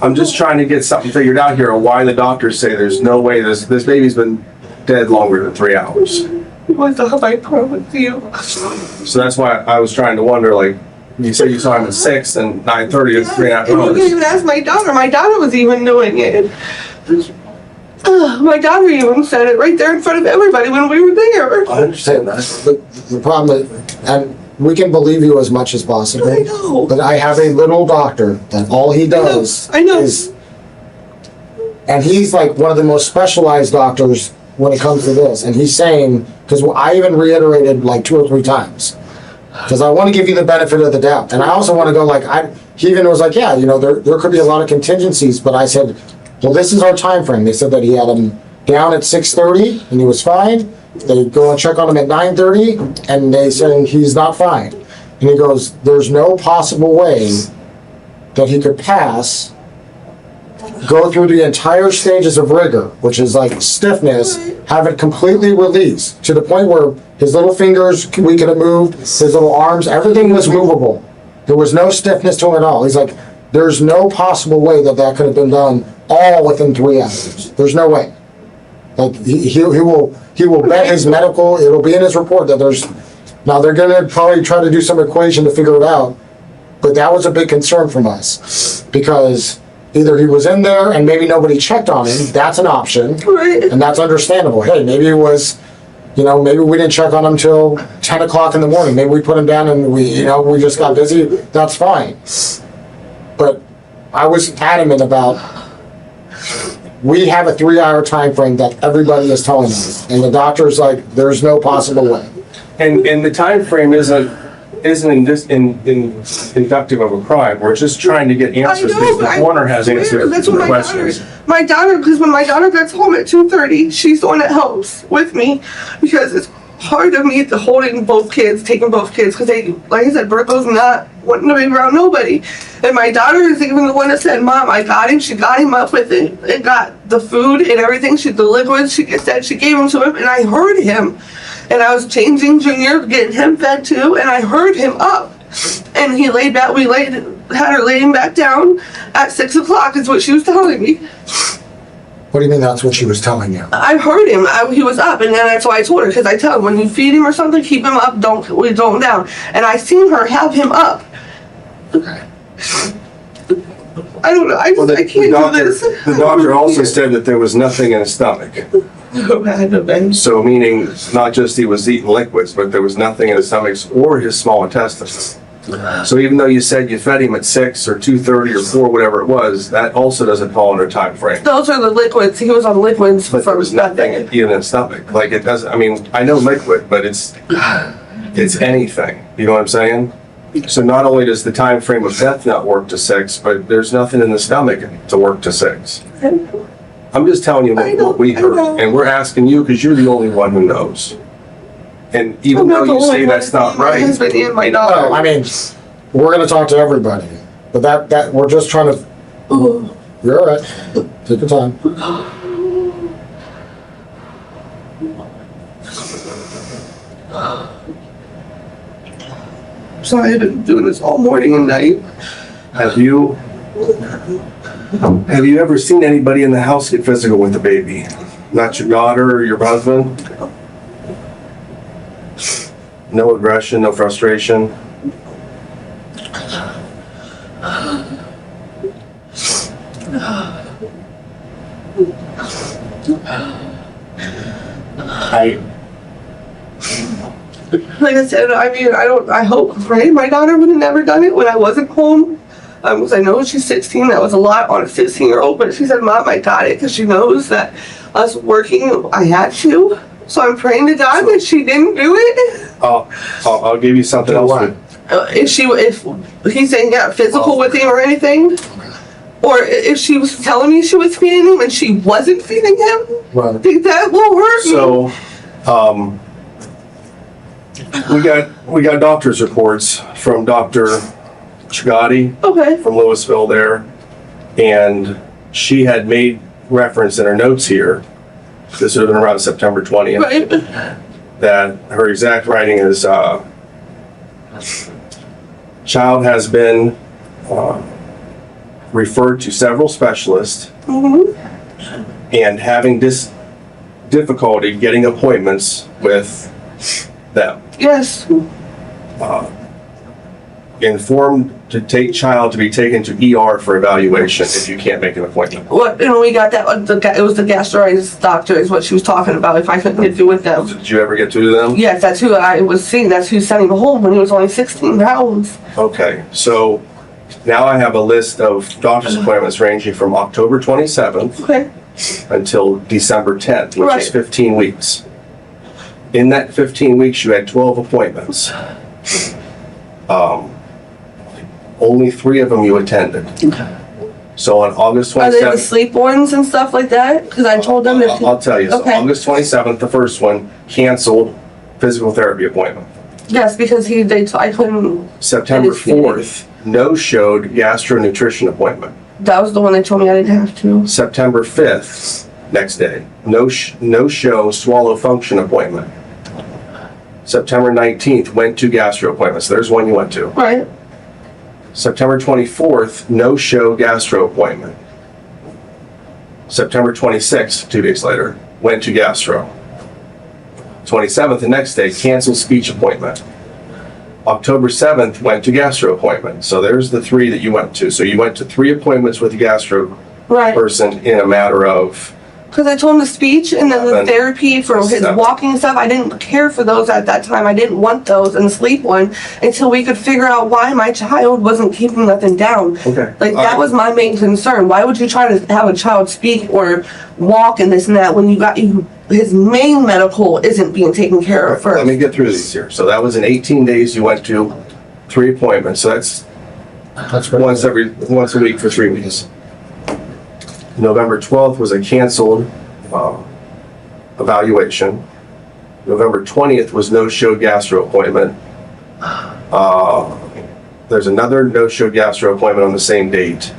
I'm just trying to get something figured out here on why the doctors say there's no way this baby's been dead longer than 3 hours. what the hell I promise you? So that's why I was trying to wonder, like, you say you saw him at 6 and 9:30 is 3.5 And you hours. can even ask my daughter. My daughter was even doing it. My daughter even said it right there in front of everybody when we were there. I understand that. The problem is, and we can believe you as much as possible. I know. But I have a little doctor that all he does I know. is, and he's like one of the most specialized doctors when it comes to this. And he's saying, because I even reiterated like 2 or 3 times, because I want to give you the benefit of the doubt. And I also want to go like, he even was like, yeah, there could be a lot of contingencies. But I said, well, this is our time frame. They said that he had him down at 6:30 and he was fine. They go and check on him at 9:30 and they said he's not fine. And he goes, there's no possible way that he could pass go through the entire stages of rigor, which is like stiffness, have it completely released to the point where his little fingers, we could have moved, his little arms, everything was movable. There was no stiffness to him at all. He's like, there's no possible way that that could have been done all within 3 hours. There's no way. Like, he will bet his medical, it'll be in his report that there's, now they're gonna probably try to do some equation to figure it out, but that was a big concern from us, because either he was in there and maybe nobody checked on him, that's an option, Right. and that's understandable. Hey, maybe it was, maybe we didn't check on him till 10 o'clock in the morning, maybe we put him down and we just got busy, that's fine. But I was adamant about, we have a 3-hour time frame that everybody is telling us, and the doctor's like, there's no possible way. And the time frame isn't inductive of a crime. We're just trying to get answers because the coroner has answers That's to what the questions. my daughter, because when my daughter gets home at 2:30, she's the one that helps with me, because it's hard of me to holding both kids, taking both kids, because they, like I said, Burko's not wanting to be around nobody. And my daughter is even the one that said, Mom, I got him. She got him up with it and got the food and everything. The liquids, she said she gave him to him, and I heard him. And I was changing Junior, getting him fed too, and I heard him up. And he laid back, had her laying back down at 6 o'clock is what she was telling me. What do you mean that's what she was telling you? I heard him. He was up, and then that's why I told her, because I tell him, when you feed him or something, keep him up, don't down. And I seen her have him up. Okay. I don't know. I can't do this. The doctor also said that there was nothing in his stomach. So meaning not just he was eating liquids, but there was nothing in his stomach or his small intestines. So even though you said you fed him at 6 or 2:30 or 4, whatever it was, that also doesn't fall under time frame. Those are the liquids. He was on liquids But there was nothing even in his stomach. Like it doesn't, I mean, I know liquid, but it's anything. You know what I'm saying? So not only does the time frame of death not work to 6, but there's nothing in the stomach to work to 6. I'm just telling you what we heard, and we're asking you because you're the only one who knows. And even though you say that's not My right, husband and my daughter. No, I mean, we're gonna talk to everybody, but that, we're just trying to, you're all right, take your time. So I've been doing this all morning and night. have you ever seen anybody in the house get physical with the baby? Not your daughter or your husband? No aggression, no frustration? Like I said, I mean, I hope, right? My daughter would have never done it when I wasn't home. Because I know she's 16. That was a lot on a 16-year-old. But she said, Mom, I got it, because she knows that us working, I had to. So I'm praying to God that she didn't do it. I'll give you something Do else. what? If he's saying got physical with him or anything, or if she was telling me she was feeding him and she wasn't feeding him, Right. I think that will hurt me. So, we got doctor's reports from Dr. Chagati Okay. from Louisville there, and she had made reference in her notes here, this would have been around September 20th, Right. that her exact writing is, child has been referred to several specialists and having this difficulty getting appointments with them. Yes. Informed to take child to be taken to ER for evaluation if you can't make an appointment. What? And we got that. It was the gastroenterologist doctor is what she was talking about. If I couldn't get through with them. Did you ever get to them? Yes, that's who I was seeing. That's who sent him home when he was only 16 pounds. Okay, so now I have a list of doctor's appointments ranging from October 27th Okay. until December 10th, which Right. is 15 weeks. In that 15 weeks, you had 12 appointments. Only 3 of them you attended. So on August Are they the 27th, sleep ones and stuff like that? Because I told them if. I'll tell you. So Okay. August 27th, the first one, canceled physical therapy appointment. Yes, because I couldn't. September I didn't see it. 4th, no-showed gastro nutrition appointment. That was the one they told me I didn't have to. September 5th, next day, no show swallow function appointment. September 19th, went to gastro appointments. There's one you went to. Right. September 24th, no show gastro appointment. September 26th, 2 days later, went to gastro. 27th, the next day, canceled speech appointment. October 7th, went to gastro appointment. So there's the 3 that you went to. So you went to 3 appointments with the gastro Right. person in a matter of, Because I told him the speech and then the Seven. therapy for his Seven. walking stuff. I didn't care for those at that time. I didn't want those and the sleep one until we could figure out why my child wasn't keeping nothing down. Okay. Like that was my main concern. Why would you try to have a child speak or walk and this and that when his main medical isn't being taken care of first? let me get through these here. So that was in 18 days, you went to 3 appointments. So that's That's pretty once a week for 3 weeks. November 12th was a canceled evaluation. November 20th was no-show gastro appointment. There's another no-show gastro appointment on the same date.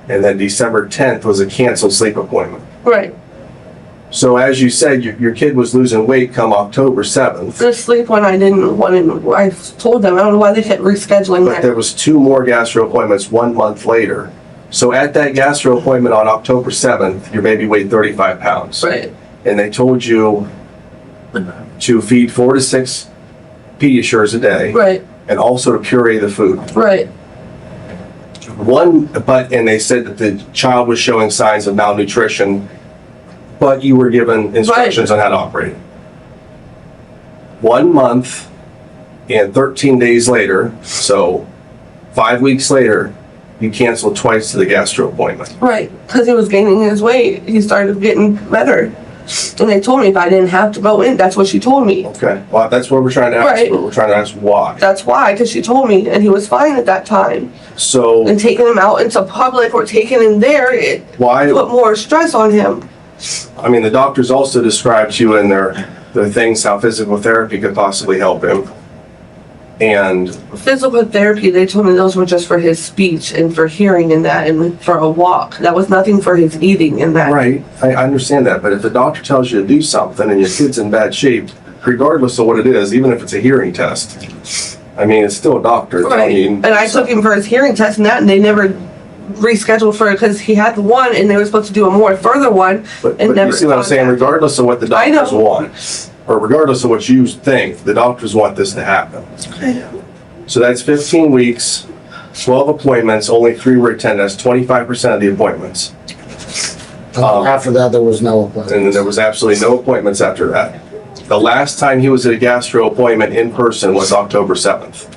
And then December 10th was a canceled sleep appointment. Right. So as you said, your kid was losing weight come October 7th. The sleep one I didn't want to, I told them, I don't know why they kept rescheduling But there that. was 2 more gastro appointments 1 month later. So at that gastro appointment on October 7th, your baby weighed 35 pounds. Right. And they told you to feed 4 to 6 Pediasures a day. Right. And also to puree the food. Right. And they said that the child was showing signs of malnutrition, but you were given instructions on how to operate it. 1 month and 13 days later, so 5 weeks later, you canceled twice to the gastro appointment. Right. Because he was gaining his weight. He started getting better. And they told me if I didn't have to go in, that's what she told me. Okay, well, that's what we're trying to ask. Right. We're trying to ask why. That's why, because she told me, and he was fine at that time. So And taking him out into public or taking him there, it why, put more stress on him. I mean, the doctors also described to you in their things how physical therapy could possibly help him. And Physical therapy, they told me those were just for his speech and for hearing and that, and for a walk. That was nothing for his eating and that. right, I understand that, but if the doctor tells you to do something and your kid's in bad shape, regardless of what it is, even if it's a hearing test, I mean, it's still a doctor. Right. And I took him for his hearing test and that, and they never rescheduled for it because he had one and they were supposed to do a more further one. But and never you see what I'm saying? contacted. Regardless of what the I know. doctors want, or regardless of what you think, the doctors want this to happen. So that's 15 weeks, 12 appointments, only 3 were attended. That's 25% of the appointments. After that, there was no appointment. And then there was absolutely no appointments after that. The last time he was at a gastro appointment in person was October 7th.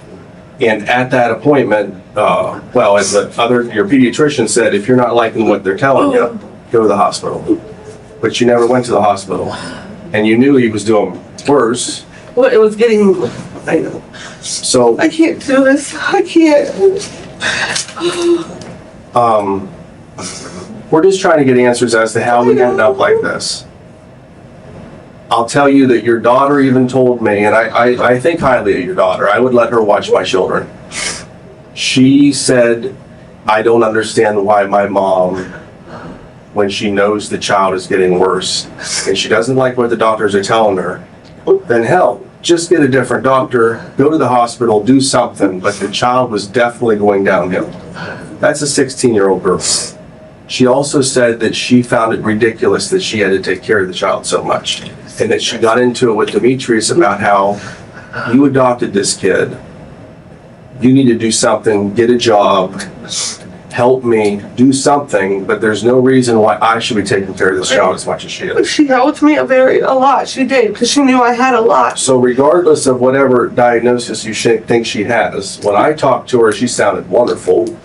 And at that appointment, as your pediatrician said, if you're not liking what they're telling you, go to the hospital. But you never went to the hospital. And you knew he was doing worse. Well, it was getting, I know. So, I can't do this. I can't. we're just trying to get answers as to how we ended up like this. I'll tell you that your daughter even told me, and I think highly of your daughter, I would let her watch my children. She said, I don't understand why my mom, when she knows the child is getting worse, and she doesn't like what the doctors are telling her, then hell, just get a different doctor, go to the hospital, do something, but the child was definitely going downhill. That's a 16-year-old girl. She also said that she found it ridiculous that she had to take care of the child so much. And that she got into it with Demetrius about how you adopted this kid. You need to do something, get a job, help me, do something, but there's no reason why I should be taking care of this child as much as she is. She helped me a lot. She did, because she knew I had a lot. So regardless of whatever diagnosis you think she has, when I talked to her, she sounded wonderful.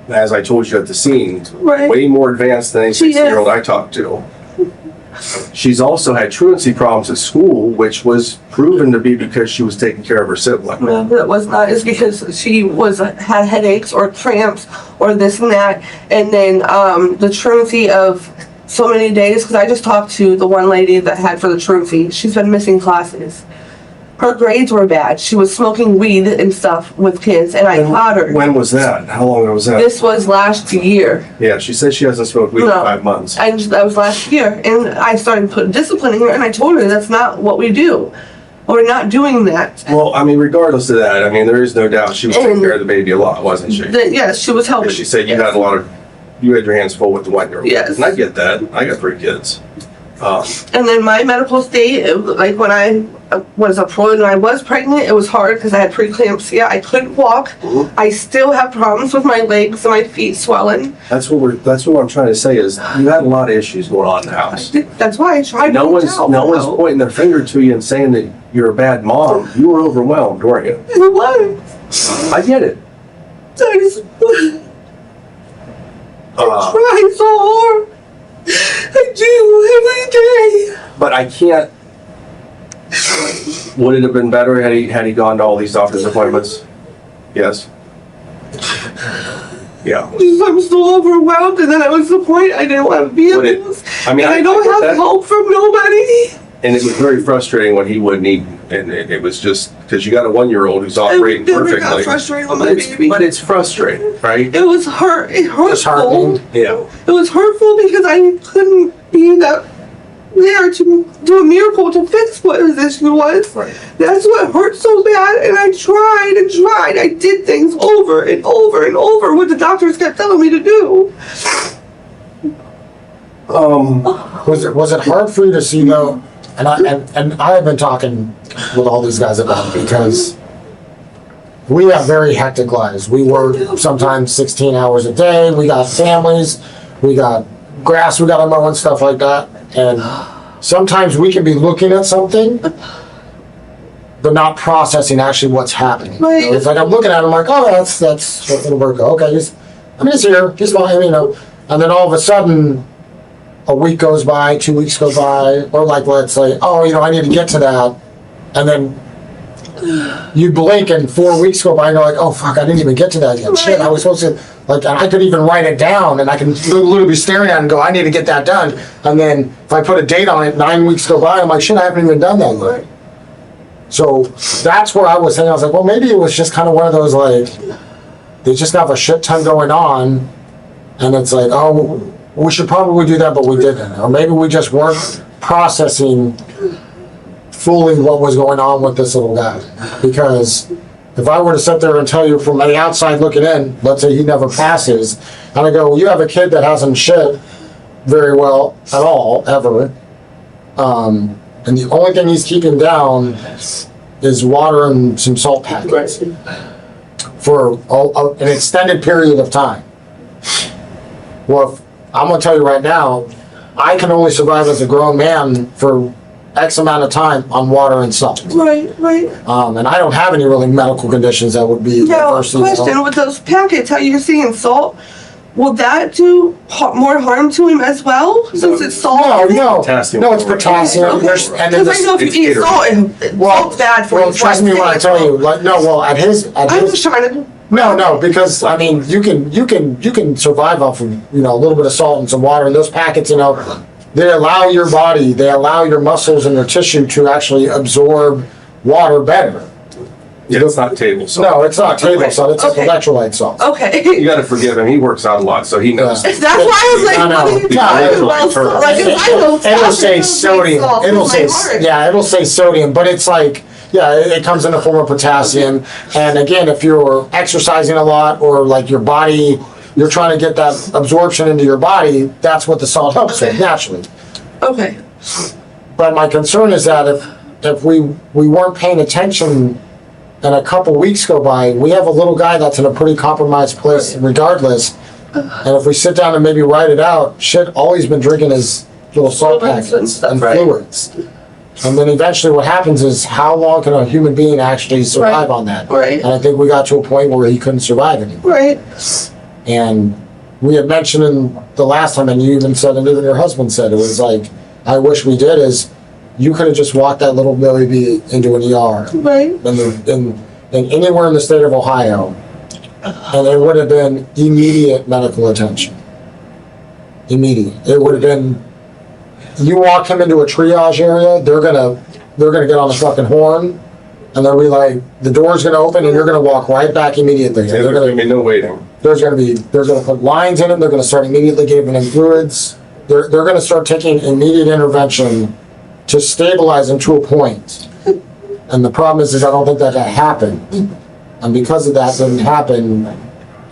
As I told you at the scene, Right. way more advanced than any She is. 16-year-old I talked to. She's also had truancy problems at school, which was proven to be because she was taking care of her sibling. No, that was not. It's because she had headaches or cramps or this and that. And then the truancy of so many days, because I just talked to the one lady that had for the truancy. She's been missing classes. Her grades were bad. She was smoking weed and stuff with kids, and I caught her. When was that? How long ago was that? This was last year. Yeah, she said she hasn't smoked weed in 5 months. And that was last year. And I started disciplining her, and I told her that's not what we do. We're not doing that. Well, I mean, regardless of that, I mean, there is no doubt she was taking care of the baby a lot, wasn't she? Yes, she was helping. Because she said you had you had your hands full with the 1-year-old. Yes. And I get that. I got 3 kids. And then my medical state, like when I was when I was pregnant, it was hard because I had preeclampsia. I couldn't walk. Mhm. I still have problems with my legs and my feet swelling. That's what I'm trying to say is you had a lot of issues going on in the house. That's why I tried No to one's pointing their finger to you and saying that you're a bad mom. You were overwhelmed, weren't you? It was. I get it. I just try so hard. I do every day. But I can't. Would it have been better had he gone to all these doctor's appointments? Yes. Yeah. I'm so overwhelmed, and then I was the point I didn't want to be Would it- abused. I mean, and I I don't get have that. help from nobody. And it was very frustrating when he wouldn't eat, and it was just because you got a 1-year-old who's operating I never got perfectly. frustrated with my baby. But it's frustrating, right? It was hurtful. Disheartening. Yeah. It was hurtful because I couldn't be there to do a miracle to fix what his issue was. Right. That's what hurt so bad, and I tried and tried. I did things over and over and over what the doctors kept telling me to do. Was it hard for you to see though? And I have been talking with all these guys about it because we have very hectic lives. We work sometimes 16 hours a day. We got families. We got grass we got to mow and stuff like that. And sometimes we can be looking at something, but not processing actually what's happening. Right. You know, it's like I'm looking at him like, oh, that's little Burko. Okay, he's here. He's fine. You know. And then all of a sudden, a week goes by, 2 weeks go by, or like let's say, oh, you know, I need to get to that, and then you blink and 4 weeks go by and you're like, oh fuck, I didn't even get to that yet. Shit, I was supposed to, like, and I could even write it down and I can literally be staring at it and go, I need to get that done. And then if I put a date on it, 9 weeks go by, I'm like, shit, I haven't even done that yet. So that's where I was saying, I was like, well, maybe it was just kind of one of those, like, they just have a shit ton going on, and it's like, oh, we should probably do that, but we didn't. Or maybe we just weren't processing fully what was going on with this little guy. Because if I were to sit there and tell you from the outside looking in, let's say he never passes, and I go, well, you have a kid that hasn't shit very well at all, ever. And the only thing he's keeping down is water and some salt packets for an extended period of time. Well, I'm gonna tell you right now, I can only survive as a grown man for X amount of time on water and salt. Right. And I don't have any really medical conditions that would be Now, adverse to the question health. with those packets, how you're seeing salt, will that do more harm to him as well, since it's salt? No, Potassium. no, it's potassium. Okay. There's, and then Because I know if it's you eat Gatorade. salt, salt's bad for well, his trust me when I tell you, like, no, well, at his, I'm just trying to. no, because I mean, you can survive off of, you know, a little bit of salt and some water, and those packets, you know, they allow your body, they allow your muscles and your tissue to actually absorb water better. Yeah, it's not table salt. No, it's not table salt, it's Okay. electrolyte salt. Okay. You gotta forgive him. He works out a lot, so he knows. Yeah. That's why I was like, I know. what are you Yeah, talking it'll- about? Salt? Like, if I know It'll say salt, sodium, salt it'll with say, my heart. yeah, it'll say sodium, but it's like, yeah, it comes in the form of potassium. And again, if you're exercising a lot, or like your body, you're trying to get that absorption into your body, that's what the salt helps with naturally. Okay. But my concern is that if we weren't paying attention and a couple weeks go by, we have a little guy that's in a pretty compromised place regardless. And if we sit down and maybe write it out, shit, all he's been drinking is little salt Fluids and packets stuff, and right. fluids. And then eventually what happens is, how long can a human being actually survive Right. on that? Right. And I think we got to a point where he couldn't survive anymore. Right. And we had mentioned in the last time, and you even said, and even your husband said, it was like, I wish we did, is you could have just walked that little baby into an ER Right. in anywhere in the state of Ohio, and it would have been immediate medical attention. Immediate. It would have been, you walk him into a triage area, they're gonna get on the fucking horn and they'll be like, the door's gonna open and you're gonna walk right back immediately. And There's they're gonna gonna, be no waiting. they're gonna put lines in it, they're gonna start immediately giving them fluids. They're gonna start taking immediate intervention to stabilize them to a point. And the problem is I don't think that happened. And because of that didn't happen,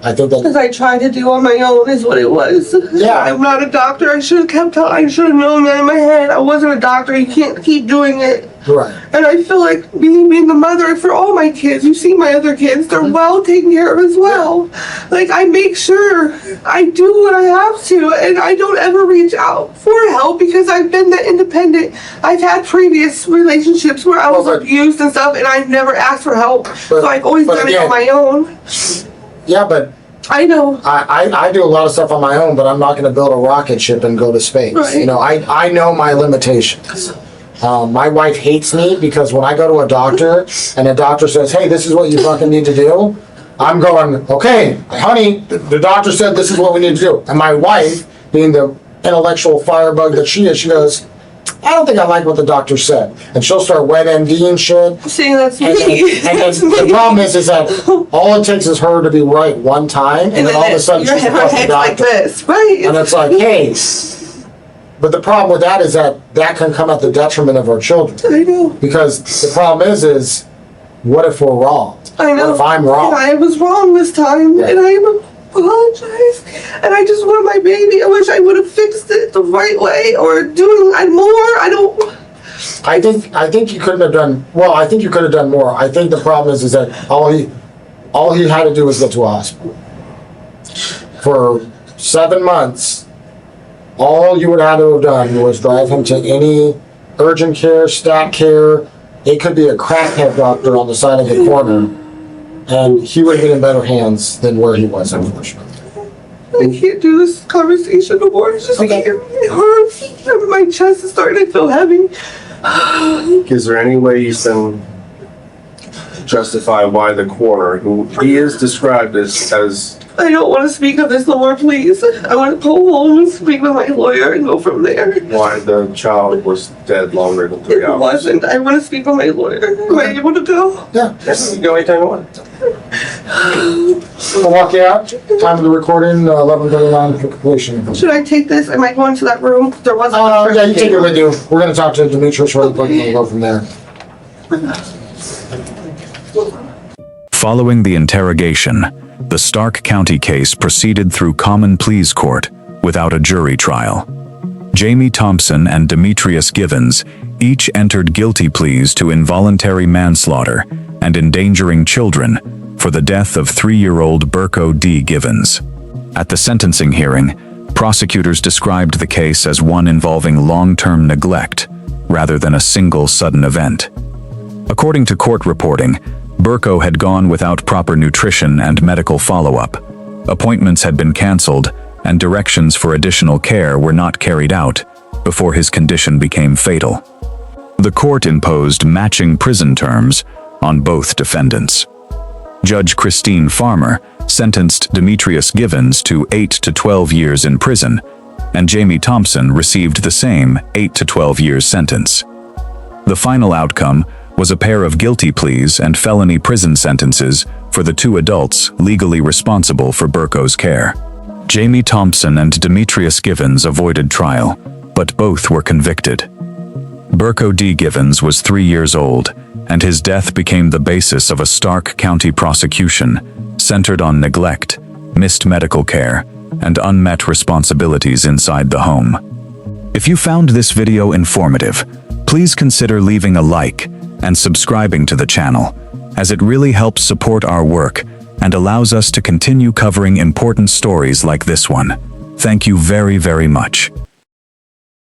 I think Because that, I tried to do on my own is what it was. Yeah. I'm not a doctor. I should have I should have known that in my head. I wasn't a doctor. You can't keep doing it. right. And I feel like me being the mother for all my kids, you see my other kids, they're well taken care of as well. Like, I make sure I do what I have to, and I don't ever reach out for help because I've been that independent. I've had previous relationships where I was Well, but- abused and stuff, and I've never asked for help. So I've always but done it again- on my own. Yeah, but I know. I do a lot of stuff on my own, but I'm not gonna build a rocket ship and go to space. Right. You know, I know my limitations. My wife hates me because when I go to a doctor and the doctor says, hey, this is what you fucking need to do, I'm going, okay, honey, the doctor said this is what we need to do. And my wife, being the intellectual firebug that she is, she goes, I don't think I like what the doctor said. And she'll start wet MDing shit. See, that's me. And then the problem is that all it takes is her to be right one time, and then all of a sudden your she's the head fucking like doctor. this, right? And it's like, hey, but the problem with that is that can come at the detriment of our children. I know. Because the problem is what if we're wrong? I know. What if I'm wrong? And I was wrong this time, and I apologize. And I just want my baby. I wish I would have fixed it the right way or doing more. I don't. I think you couldn't have done, well, I think you could have done more. I think the problem is that all he had to do was get to a hospital. For 7 months, all you would have to have done was drive him to any urgent care, stat care. It could be a crackhead doctor on the side of the corner, and he would have been in better hands than where he was, unfortunately. I can't do this conversation no more. It's just Okay. it hurts. My chest is starting to feel heavy. Is there any way you can justify why the coroner, who he is described as I don't want to speak of this no more, please. I want to go home and speak with my lawyer and go from there. why the child was dead longer than 3 It hours? wasn't. I want to speak with my lawyer. Am I able to go? Yeah, Yes, you can go anytime you want. we'll walk you out. Time of the recording, 11:39 for completion. Should I take this? Am I going to that room? There wasn't. Yeah, you take it with you. We're gonna talk to Demetrius really quick and we'll go from there. Following the interrogation, the Stark County case proceeded through common pleas court without a jury trial. Jamie Thompson and Demetrius Givens each entered guilty pleas to involuntary manslaughter and endangering children for the death of 3-year-old Burko D. Givens. At the sentencing hearing, prosecutors described the case as one involving long-term neglect rather than a single sudden event. According to court reporting, Burko had gone without proper nutrition and medical follow-up. Appointments had been canceled, and directions for additional care were not carried out before his condition became fatal. The court imposed matching prison terms on both defendants. Judge Christine Farmer sentenced Demetrius Givens to 8 to 12 years in prison, and Jamie Thompson received the same 8 to 12 years sentence. The final outcome was a pair of guilty pleas and felony prison sentences for the 2 adults legally responsible for Burko's care. Jamie Thompson and Demetrius Givens avoided trial, but both were convicted. Burko D. Givens was 3 years old, and his death became the basis of a Stark County prosecution centered on neglect, missed medical care, and unmet responsibilities inside the home. If you found this video informative, please consider leaving a like and subscribing to the channel, as it really helps support our work and allows us to continue covering important stories like this one. Thank you very, very much.